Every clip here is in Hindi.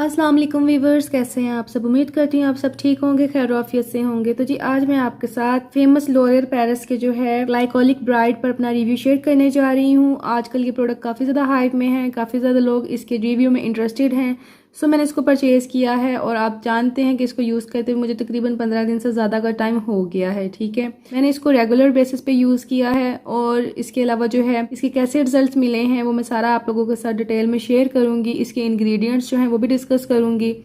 अस्सलाम वालेकुम वीवर्स, कैसे हैं आप सब। उम्मीद करती हूँ आप सब ठीक होंगे, खैर आफियत से होंगे। तो जी आज मैं आपके साथ फेमस लॉरियल पेरिस के जो है ग्लाइकोलिक ब्राइट पर अपना रिव्यू शेयर करने जा रही हूँ। आजकल ये प्रोडक्ट काफ़ी ज़्यादा हाइप में है, काफ़ी ज़्यादा लोग इसके रिव्यू में इंटरेस्टेड हैं। सो मैंने इसको परचेज़ किया है और आप जानते हैं कि इसको यूज़ करते हुए मुझे तकरीबन 15 दिन से ज़्यादा का टाइम हो गया है। ठीक है, मैंने इसको रेगुलर बेसिस पे यूज़ किया है और इसके अलावा जो है इसके कैसे रिजल्ट्स मिले हैं वो मैं सारा आप लोगों के साथ डिटेल में शेयर करूँगी। इसके इंग्रेडिएंट्स जो हैं वो भी डिस्कस करूँगी।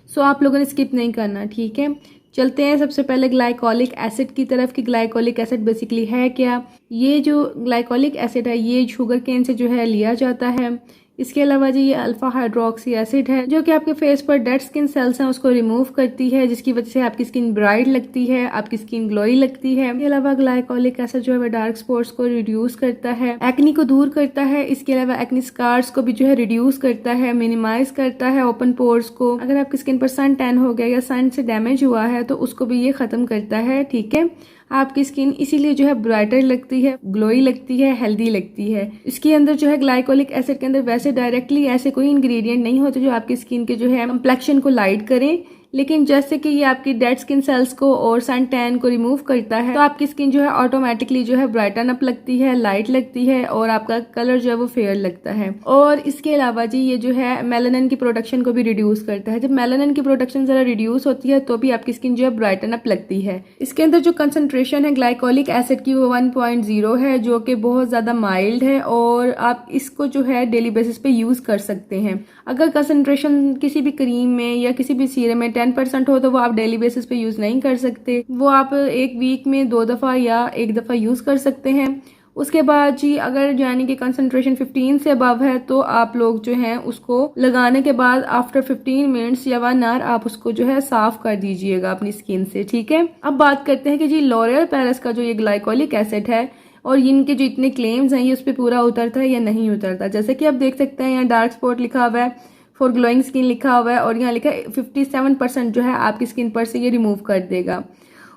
सो आप लोगों ने स्किप नहीं करना। ठीक है, चलते हैं सबसे पहले ग्लाइकोलिक एसिड की तरफ कि ग्लाइकोलिक एसिड बेसिकली है क्या। ये जो ग्लाइकोलिक एसिड है ये शुगर केन से जो है लिया जाता है। इसके अलावा जी ये अल्फा हाइड्रोक्सी एसिड है जो कि आपके फेस पर डेड स्किन सेल्स हैं उसको रिमूव करती है, जिसकी वजह से आपकी स्किन ब्राइट लगती है, आपकी स्किन ग्लोई लगती है। इसके अलावा ग्लाइकोलिक एसिड जो है वो डार्क स्पॉट्स को रिड्यूस करता है, एक्नी को दूर करता है। इसके अलावा एक्नी स्कार्स को भी जो है रिड्यूस करता है, मिनिमाइज करता है ओपन पोर्स को। अगर आपकी स्किन पर सन टैन हो गया या सन से डैमेज हुआ है तो उसको भी ये खत्म करता है। ठीक है, आपकी स्किन इसीलिए जो है ब्राइटर लगती है, ग्लोई लगती है, हेल्दी लगती है। इसके अंदर जो है ग्लाइकोलिक एसिड के अंदर वैसे डायरेक्टली ऐसे कोई इंग्रेडिएंट नहीं होते जो आपकी स्किन के जो है कंप्लेक्शन को लाइट करें, लेकिन जैसे कि ये आपकी डेड स्किन सेल्स को और सन टैन को रिमूव करता है तो आपकी स्किन जो है ऑटोमेटिकली जो है ब्राइटन अप लगती है, लाइट लगती है और आपका कलर जो है वो फेयर लगता है। और इसके अलावा जी ये जो है मेलानिन की प्रोडक्शन को भी रिड्यूस करता है। जब मेलानिन की प्रोडक्शन जरा रिड्यूस होती है तो भी आपकी स्किन जो है ब्राइटन अप लगती है। इसके अंदर जो कंसंट्रेशन है ग्लाइकोलिक एसिड की वो 1.0 है जो कि बहुत ज्यादा माइल्ड है और आप इसको जो है डेली बेसिस पे यूज कर सकते हैं। अगर कंसंट्रेशन किसी भी क्रीम में या किसी भी सीरम में 10% हो तो वो आप डेली बेसिस पे यूज नहीं कर सकते, वो आप एक वीक में 2 दफा या 1 दफा यूज कर सकते हैं। उसके बाद जी अगर यानी कि कंसंट्रेशन 15 से अबव है तो आप लोग जो हैं उसको लगाने के बाद आफ्टर 15 मिनट्स या 1 आवर आप उसको जो है साफ कर दीजिएगा अपनी स्किन से। ठीक है, अब बात करते हैं कि जी लॉरियल पेरिस का जो ये ग्लाइकोलिक एसिड है और इनके जो इतने क्लेम्स हैं ये उस पर पूरा उतरता है या नहीं उतरता। जैसे कि आप देख सकते हैं यहाँ डार्क स्पॉट लिखा हुआ है, फॉर ग्लोइंग स्किन लिखा हुआ है और यहाँ लिखा है 57% जो है आपकी स्किन पर से ये रिमूव कर देगा।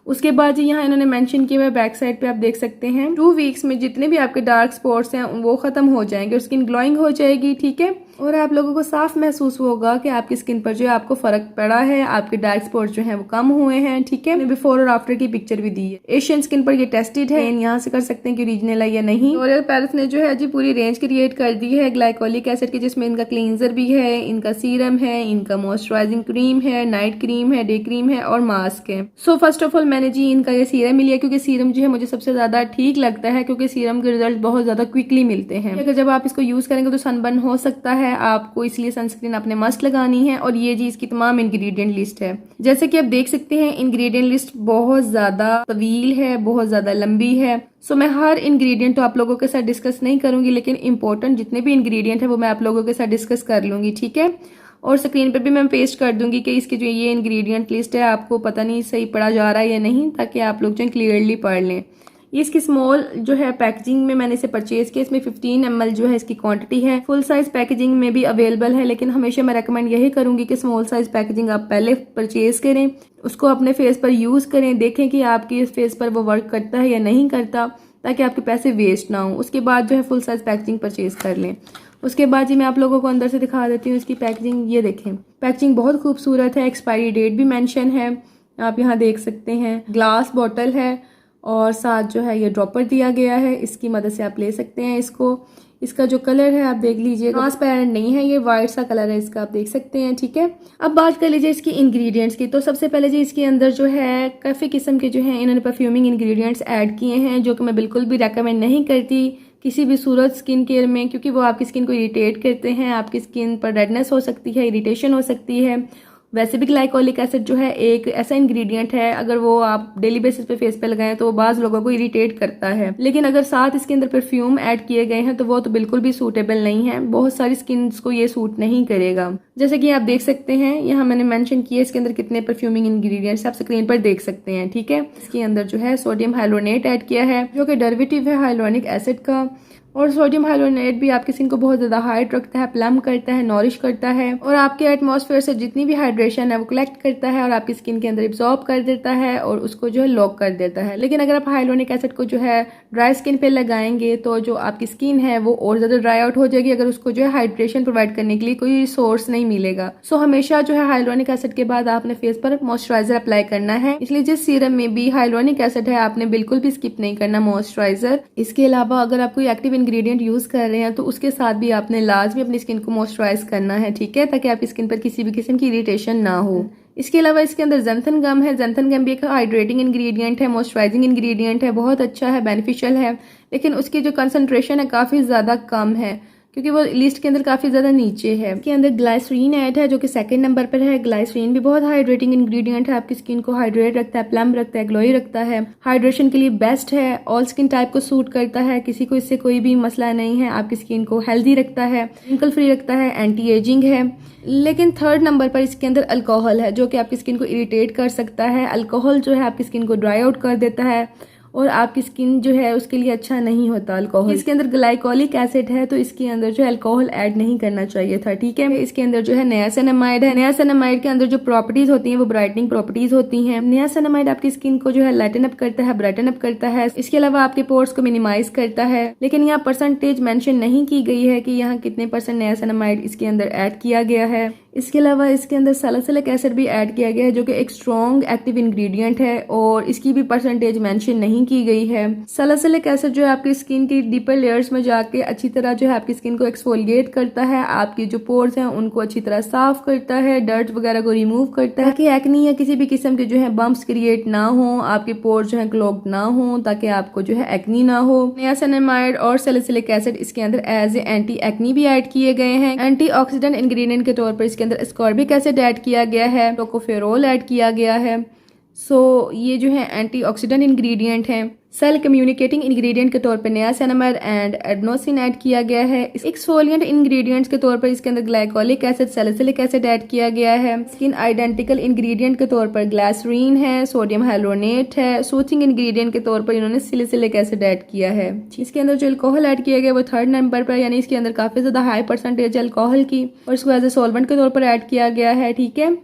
उसके बाद जी यहाँ इन्होंने मेंशन किया हुआ है बैक साइड पे आप देख सकते हैं 2 वीक्स में जितने भी आपके डार्क स्पॉट्स हैं वो खत्म हो जाएंगे और स्किन ग्लोइंग हो जाएगी। ठीक है, और आप लोगों को साफ महसूस होगा कि आपकी स्किन पर जो है आपको फर्क पड़ा है, आपके डार्क स्पॉट्स जो हैं वो कम हुए हैं। ठीक है, बिफोर और आफ्टर की पिक्चर भी दी है। एशियन स्किन पर ये टेस्टेड है, यहाँ से कर सकते हैं कि ओरिजिनल है या नहीं। लॉरियल पेरिस ने जो है जी पूरी रेंज क्रिएट कर दी है ग्लाइकोलिक एसिड की, जिसमें इनका क्लींजर भी है, इनका सीरम है, इनका मॉइस्चराइजिंग क्रीम है, नाइट क्रीम है, डे क्रीम है और मास्क है। सो फर्स्ट ऑफ ऑल मैंने जी इनका ये सीरम लिया क्योंकि सीरम जो है मुझे सबसे ज्यादा ठीक लगता है क्योंकि सीरम के रिजल्ट बहुत ज्यादा क्विकली मिलते हैं। अगर जब आप इसको यूज करेंगे तो सनबर्न हो सकता है आपको, इसलिए सनस्क्रीन आपने मस्ट लगानी है। और ये जी इसकी तमाम इंग्रेडिएंट लिस्ट है। जैसे कि आप देख सकते हैं इंग्रेडिएंट लिस्ट बहुत ज्यादा तवील है, बहुत ज्यादा लंबी है। सो मैं हर इंग्रेडिएंट तो आप लोगों के साथ डिस्कस नहीं करूंगी, लेकिन इंपॉर्टेंट जितने भी इंग्रेडिएंट है वो मैं आप लोगों के साथ डिस्कस कर लूंगी। ठीक है, और स्क्रीन पे भी मैं पेस्ट कर दूंगी कि इसकी जो ये इंग्रेडिएंट लिस्ट है आपको पता नहीं सही पढ़ा जा रहा है या नहीं, ताकि आप लोग जो क्लियरली पढ़ लें। ये इसकी स्मॉल जो है पैकेजिंग में मैंने इसे परचेज किया, इसमें 15 ml जो है इसकी क्वांटिटी है। फुल साइज पैकेजिंग में भी अवेलेबल है, लेकिन हमेशा मैं रेकमेंड यही करूंगी कि स्मॉल साइज पैकेजिंग आप पहले परचेज करें, उसको अपने फेस पर यूज करें, देखें कि आपकी फेस पर वो वर्क करता है या नहीं करता, ताकि आपके पैसे वेस्ट ना हो। उसके बाद जो है फुल साइज पैकेजिंग परचेज कर लें। उसके बाद जी मैं आप लोगों को अंदर से दिखा देती हूँ इसकी पैकेजिंग। ये देखें, पैकेजिंग बहुत खूबसूरत है, एक्सपायरी डेट भी मेंशन है, आप यहाँ देख सकते हैं। ग्लास बॉटल है और साथ जो है ये ड्रॉपर दिया गया है, इसकी मदद से आप ले सकते हैं इसको। इसका जो कलर है आप देख लीजिए, ट्रांसपेरेंट नहीं है, ये वाइट सा कलर है इसका, आप देख सकते हैं। ठीक है, अब बात कर लीजिए इसकी इंग्रेडिएंट्स की। तो सबसे पहले जी इसके अंदर जो है काफ़ी किस्म के जो है इन्होंने परफ्यूमिंग इंग्रेडिएंट्स ऐड किए हैं, जो कि मैं बिल्कुल भी रेकमेंड नहीं करती किसी भी सूरत स्किन केयर में, क्योंकि वो आपकी स्किन को इरिटेट करते हैं, आपकी स्किन पर रेडनेस हो सकती है, इरिटेशन हो सकती है। वैसे भी ग्लाइकोलिक एसिड जो है एक ऐसा इंग्रेडिएंट है अगर वो आप डेली बेसिस पे फेस पे लगाएं तो वो बाज लोगों को इरिटेट करता है, लेकिन अगर साथ इसके अंदर परफ्यूम ऐड किए गए हैं तो वो तो बिल्कुल भी सूटेबल नहीं है, बहुत सारी स्किन को ये सूट नहीं करेगा। जैसे कि आप देख सकते हैं यहाँ मैंने मेंशन किया इसके अंदर कितने परफ्यूमिंग इंग्रेडिएंट्स आप स्क्रीन पर देख सकते हैं। ठीक है, इसके अंदर जो है सोडियम हाइलोनेट ऐड किया है जो कि डेरिवेटिव है हाइलोनिक एसिड का, और सोडियम हाइलोनेट भी आपकी स्किन को बहुत ज़्यादा हाइड रखता है, प्लम करता है, नॉरिश करता है और आपके एटमॉस्फेयर से जितनी भी हाइड्रेशन है वो कलेक्ट करता है और आपकी स्किन के अंदर एब्जॉर्ब कर देता है और उसको जो है लॉक कर देता है। लेकिन अगर आप हाइलोनिक एसिड को जो है ड्राई स्किन पे लगाएंगे तो जो आपकी स्किन है वो और ज़्यादा ड्राई आउट हो जाएगी अगर उसको जो है हाइड्रेशन प्रोवाइड करने के लिए कोई सोर्स नहीं मिलेगा। सो हमेशा जो है हाइलोनिक एसिड के बाद आपने फेस पर मॉइस्चराइजर अप्लाई करना है, इसलिए जिस सीरम में भी हाइलोनिक एसिड है आपने बिल्कुल भी स्किप नहीं करना मॉइस्चराइजर। इसके अलावा अगर आप कोई एक्टिव इंग्रेडिएंट यूज कर रहे हैं तो उसके साथ भी आपने लाजमी अपनी स्किन को मॉइस्चराइज करना है, ठीक है, ताकि आपकी स्किन पर किसी भी किस्म की इरिटेशन ना हो। इसके अलावा इसके अंदर ज़ैंथन गम है। ज़ैंथन गम भी एक हाइड्रेटिंग इंग्रेडिएंट है, मॉइस्चराइजिंग इंग्रेडिएंट है, बहुत अच्छा है, बेनिफिशियल है, लेकिन उसकी जो कंसंट्रेशन है काफ़ी ज़्यादा कम है क्योंकि वो लिस्ट के अंदर काफ़ी ज़्यादा नीचे है। इसके अंदर ग्लाइसरीन ऐड है जो कि सेकंड नंबर पर है। ग्लाइसरीन भी बहुत हाइड्रेटिंग इंग्रेडिएंट है, आपकी स्किन को हाइड्रेट रखता है, प्लम रखता है, ग्लोई रखता है, हाइड्रेशन के लिए बेस्ट है, ऑल स्किन टाइप को सूट करता है, किसी को इससे कोई भी मसला नहीं है, आपकी स्किन को हेल्दी रखता है, रिंकल फ्री रखता है, एंटी एजिंग है। लेकिन थर्ड नंबर पर इसके अंदर अल्कोहल है जो कि आपकी स्किन को इरिटेट कर सकता है। अल्कोहल जो है आपकी स्किन को ड्राई आउट कर देता है और आपकी स्किन जो है उसके लिए अच्छा नहीं होता अल्कोहल। इसके अंदर ग्लाइकोलिक एसिड है तो इसके अंदर जो है अल्कोहल ऐड नहीं करना चाहिए था, ठीक है। इसके अंदर जो है नियासिनामाइड है। नियासिनामाइड के अंदर जो प्रॉपर्टीज होती हैं वो ब्राइटनिंग प्रॉपर्टीज होती हैं। नियासिनामाइड आपकी स्किन को जो है लाइटन अप करता है, ब्राइटन अप करता है, इसके अलावा आपके पोर्स को मिनिमाइज करता है। लेकिन यहाँ परसेंटेज मेंशन नहीं की गई है कि यहाँ कितने % नियासिनामाइड इसके अंदर ऐड किया गया है। इसके अलावा इसके अंदर सैलिसिलिक एसिड भी ऐड किया गया है जो कि एक स्ट्रॉन्ग एक्टिव इंग्रेडिएंट है और इसकी भी परसेंटेज मेंशन नहीं की गई है। सैलिसिलिक एसिड जो है आपकी स्किन की डीपर लेयर्स में जाके अच्छी तरह जो है आपकी स्किन को एक्सफोलिएट करता है, आपकी जो पोर्स हैं उनको अच्छी तरह साफ करता है, डर्ट वगैरह को रिमूव करता है ताकि एक्नी या किसी भी किस्म के जो है बम्प्स क्रिएट ना हो, आपके पोर्स जो है क्लॉग्ड ना हो, ताकि आपको जो है एक्नी ना हो। नियासिनामाइड और सैलिसिलिक एसिड इसके अंदर एज ए एंटी एक्नी भी ऐड किए गए हैं। एंटीऑक्सीडेंट इंग्रेडिएंट के तौर पर इसके अंदर एस्कॉर्बिक एसिड ऐड किया गया है, टोकोफेरोल ऐड किया गया है। सो ये जो है एंटीऑक्सीडेंट इंग्रेडिएंट हैं। सेल कम्युनिकेटिंग इंग्रेडिएंट के तौर पर नियासिनामाइड एंड एडेनोसिन ऐड किया गया है। एक्सफोलिएंट इंग्रेडिएंट्स के तौर पर इसके अंदर glycolic acid, salicylic acid add किया गया है। स्किन आइडेंटिकल इंग्रेडिएंट के तौर पर ग्लाइसरीन है, सोडियम हाइलोनेट है। सूथिंग इंग्रेडिएंट के तौर पर इन्होंने सैलिसिलिक एसिड ऐड किया है। इसके अंदर जो अल्कोहल ऐड किया गया वो थर्ड नंबर पर, यानी इसके अंदर काफी ज्यादा हाई परसेंटेज अल्कोहल की और इसको एज ए सॉल्वेंट के तौर पर ऐड किया गया है, ठीक है।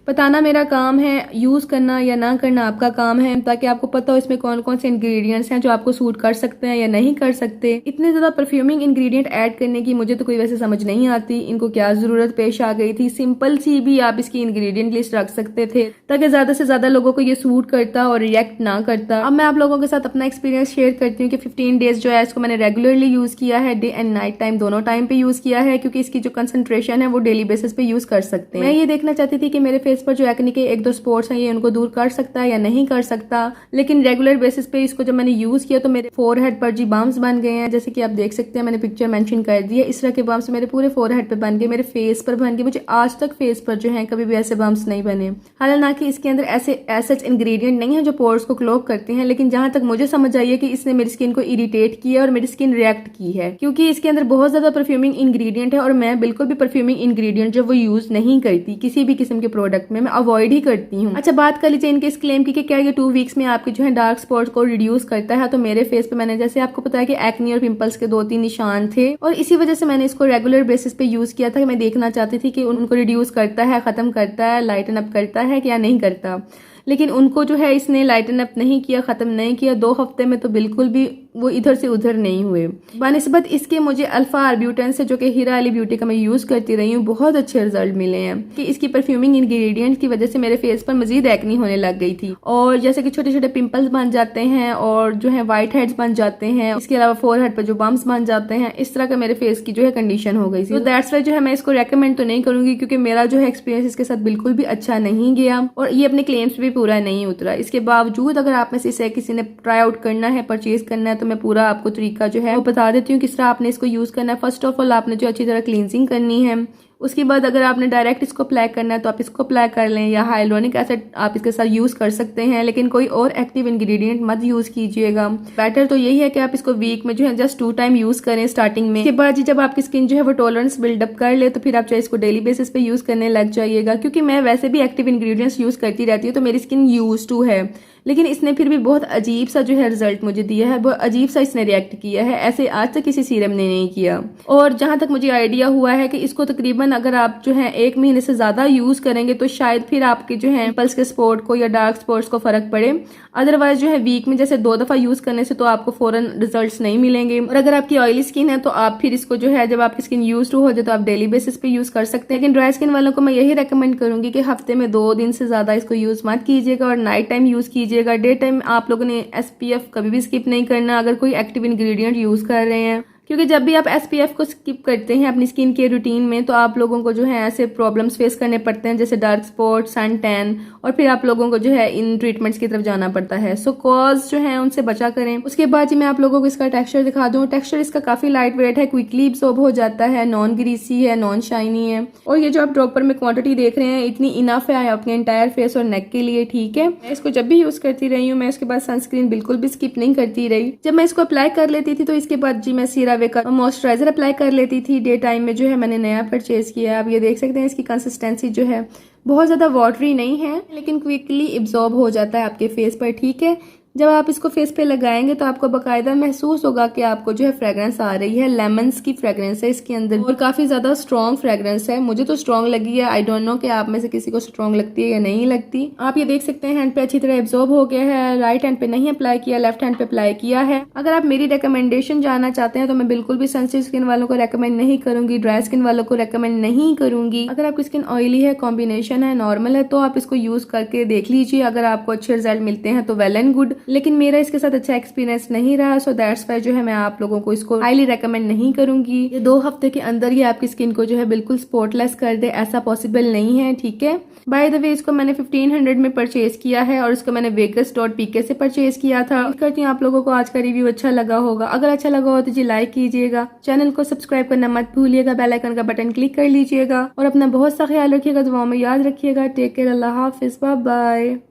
बताना मेरा काम है, यूज़ करना या ना करना आपका काम है, ताकि आपको पता हो इसमें कौन कौन से इंग्रेडिएंट्स हैं जो आपको सूट कर सकते हैं या नहीं कर सकते। इतने ज़्यादा परफ्यूमिंग इंग्रेडिएंट ऐड करने की मुझे तो कोई वैसे समझ नहीं आती, इनको क्या ज़रूरत पेश आ गई थी। सिंपल सी भी आप इसकी इंग्रेडिएंट लिस्ट रख सकते थे ताकि ज़्यादा से ज़्यादा लोगों को ये सूट करता और रिएक्ट ना करता। अब मैं आप लोगों के साथ अपना एक्सपीरियंस शेयर करती हूँ कि 15 डेज जो है इसको मैंने रेगुलरली यूज़ किया है, डे एंड नाइट टाइम दोनों टाइम पे यूज़ किया है, क्योंकि इसकी जो कंसंट्रेशन है वो डेली बेसिस पे यूज़ कर सकते हैं। मैं ये देखना चाहती थी कि मेरे फेस पर जो एक्ने के 1-2 स्पॉट्स हैं ये उनको दूर कर सकता है या नहीं कर सकता। लेकिन रेगुलर बेसिस पे इसको जब मैंने यूज किया तो मेरे फोरहेड पर जी बम्प्स बन गए हैं, जैसे कि आप देख सकते हैं, मैंने पिक्चर मेंशन कर दी है। इस तरह के बम्प्स मेरे पूरे फोरहेड पे बन गए, मेरे फेस पर बन गए। मुझे आज तक फेस पर जो है कभी भी ऐसे बम्प्स नहीं बने। हालांकि इसके अंदर ऐसे सच इंग्रेडिएंट नहीं है जो पोर्स को क्लॉग करते हैं, लेकिन जहां तक मुझे समझ आई है कि इसने मेरी स्किन को इरिटेट किया और मेरी स्किन रिएक्ट की है, क्योंकि इसके अंदर बहुत ज्यादा परफ्यूमिंग इंग्रेडिएंट है और मैं बिल्कुल भी परफ्यूमिंग इंग्रेडिएंट जो वो यूज नहीं करती किसी भी किस्म के प्रोडक्ट में, मैं अवॉइड ही करती हूँ। अच्छा, बात कर लीजिए इनके इस क्लेम की कि क्या ये 2 वीक्स में आपके जो है डार्क स्पॉट्स को रिड्यूस करता है। तो मेरे फेस पे मैंने जैसे आपको पता है कि एक्नी और पिंपल्स के 2-3 निशान थे और इसी वजह से मैंने इसको रेगुलर बेसिस पे यूज किया था कि मैं देखना चाहती थी कि उनको रिड्यूस करता है, खत्म करता है, लाइटन अप करता है क्या नहीं करता। लेकिन उनको जो है इसने लाइटन अप नहीं किया, खत्म नहीं किया। 2 हफ्ते में तो बिल्कुल भी वो इधर से उधर नहीं हुए। बनिस्बत इसके मुझे अल्फा आर्ब्यूटेन से, जो कि हीरा अली ब्यूटी का मैं यूज करती रही हूँ, बहुत अच्छे रिजल्ट मिले हैं कि इसकी परफ्यूमिंग इंग्रेडिएंट्स की वजह से मेरे फेस पर मजीद एक्नी होने लग गई थी और जैसे कि छोटे छोटे पिंपल्स बन जाते हैं और जो है व्हाइट हेड्स बन जाते हैं। इसके अलावा फोरहेड पर जो बम्प्स बन जाते हैं, इस तरह का मेरे फेस की जो है कंडीशन हो गई थी। तो दैट्स वाई जो है मैं इसको रेकमेंड तो नहीं करूंगी, क्योंकि मेरा जो है एक्सपीरियंस इसके साथ बिल्कुल भी अच्छा नहीं गया और ये अपने क्लेम्स भी पूरा नहीं उतरा। इसके बावजूद अगर आप में से किसी ने ट्राई आउट करना है, परचेज करना है, तो मैं पूरा आपको तरीका जो है वो बता देती हूँ किस तरह आपने इसको यूज करना है। फर्स्ट ऑफ ऑल आपने जो अच्छी तरह क्लींजिंग करनी है, उसके बाद अगर आपने डायरेक्ट इसको अप्लाई करना है तो आप इसको अप्लाई कर लें, या हाइलोनिक एसिड आप इसके साथ यूज कर सकते हैं, लेकिन कोई और एक्टिव इंग्रेडिएंट मत यूज कीजिएगा। बेटर तो यही है कि आप इसको वीक में जो है जस्ट 2 टाइम यूज करें स्टार्टिंग में। इसके बाद जब आपकी स्किन जो है वो टॉलरेंस बिल्डअप कर ले तो फिर आप चाहे इसको डेली बेसिस पे यूज करने लग जाइएगा। क्योंकि मैं वैसे भी एक्टिव इंग्रेडिएंट्स यूज करती रहती हूँ तो मेरी स्किन यूज टू है, लेकिन इसने फिर भी बहुत अजीब सा जो है रिजल्ट मुझे दिया है, बहुत अजीब सा इसने रिएक्ट किया है, ऐसे आज तक किसी सीरम ने नहीं किया। और जहां तक मुझे आइडिया हुआ है कि इसको तकरीबन अगर आप जो है 1 महीने से ज्यादा यूज करेंगे तो शायद फिर आपके जो है पिंपल्स के स्पॉट को या डार्क स्पॉट्स को फर्क पड़े। अदरवाइज जो है वीक में जैसे 2 दफा यूज करने से तो आपको फौरन रिजल्ट्स नहीं मिलेंगे। और अगर आपकी ऑयली स्किन है तो आप फिर इसको जो है जब आपकी स्किन यूज टू हो जाए तो आप डेली बेसिस पे यूज कर सकते हैं। लेकिन ड्राई स्किन वालों को मैं यही रेकमेंड करूंगी कि हफ्ते में 2 दिन से ज्यादा इसको यूज मत कीजिएगा और नाइट टाइम यूज कीजिएगा। डे टाइम आप लोगों ने SPF कभी भी स्किप नहीं करना अगर कोई एक्टिव इंग्रेडिएंट यूज कर रहे हैं, क्योंकि जब भी आप SPF को स्किप करते हैं अपनी स्किन केयर रूटीन में तो आप लोगों को जो है ऐसे प्रॉब्लम्स फेस करने पड़ते हैं जैसे डार्क स्पॉट, सन टैन, और फिर आप लोगों को जो है इन ट्रीटमेंट्स की तरफ जाना पड़ता है। सो कॉज जो है उनसे बचा करें। उसके बाद जी मैं आप लोगों को इसका टेक्सचर दिखा दूं। टेक्सचर इसका काफी लाइट वेट है, क्विकली एब्सॉर्ब हो जाता है, नॉन ग्रीसी है, नॉन शाइनी है। और ये जो आप ड्रॉपर में क्वांटिटी देख रहे हैं इतनी इनफ है अपने एंटायर फेस और नेक के लिए, ठीक है। मैं इसको जब भी यूज करती रही हूँ मैं उसके बाद सनस्क्रीन बिल्कुल भी स्किप नहीं करती रही। जब मैं इसको अप्लाई कर लेती थी तो इसके बाद जी मैं सीरावे का मॉइस्चराइजर अप्लाई कर लेती थी। डे टाइम में जो है मैंने नया परचेज किया है। आप ये देख सकते हैं इसकी कंसिस्टेंसी जो है बहुत ज्यादा वाटरी नहीं है लेकिन क्विकली एब्जॉर्ब हो जाता है आपके फेस पर, ठीक है। जब आप इसको फेस पे लगाएंगे तो आपको बकायदा महसूस होगा कि आपको जो है फ्रेग्रेंस आ रही है। लेमन्स की फ्रेग्रेंस है इसके अंदर और काफी ज्यादा स्ट्रॉन्ग फ्रेग्रेंस है। मुझे तो स्ट्रॉन्ग लगी है, आई डोंट नो कि आप में से किसी को स्ट्रॉन्ग लगती है या नहीं लगती। आप ये देख सकते हैं हैंड पे अच्छी तरह एब्जॉर्ब हो गया है। राइट हैंड पे नहीं अप्लाई किया, लेफ्ट हैंड पे अप्लाई किया है। अगर आप मेरी रिकमेंडेशन जानना चाहते हैं तो मैं बिल्कुल भी सेंसिटिव स्किन वालों को रेकमेंड नहीं करूंगी, ड्राई स्किन वालों को रेकमेंड नहीं करूंगी। अगर आपकी स्किन ऑयली है, कॉम्बिनेशन है, नॉर्मल है तो आप इसको यूज करके देख लीजिए। अगर आपको अच्छे रिजल्ट मिलते हैं तो वेल एंड गुड, लेकिन मेरा इसके साथ अच्छा एक्सपीरियंस नहीं रहा। सो दैट्स व्हाई जो है मैं आप लोगों को इसको हाईली रेकमेंड नहीं करूंगी। ये 2 हफ्ते के अंदर ही आपकी स्किन को जो है बिल्कुल स्पॉटलेस कर दे ऐसा पॉसिबल नहीं है, ठीक है। बाय द वे इसको मैंने 1500 में परचेज किया है और इसको मैंने vegas.pk से परचेज किया था। करती हूँ आप लोगों को आज का रिव्यू अच्छा लगा होगा। अगर अच्छा लगा हो तो जी लाइक कीजिएगा, चैनल को सब्सक्राइब करना मत भूलिएगा, बेल आइकन का बटन क्लिक कर लीजिएगा और अपना बहुत सा ख्याल रखिएगा, दुआओं में याद रखिएगा। टेक केयर, अल्लाह हाफिज, बाय बाय।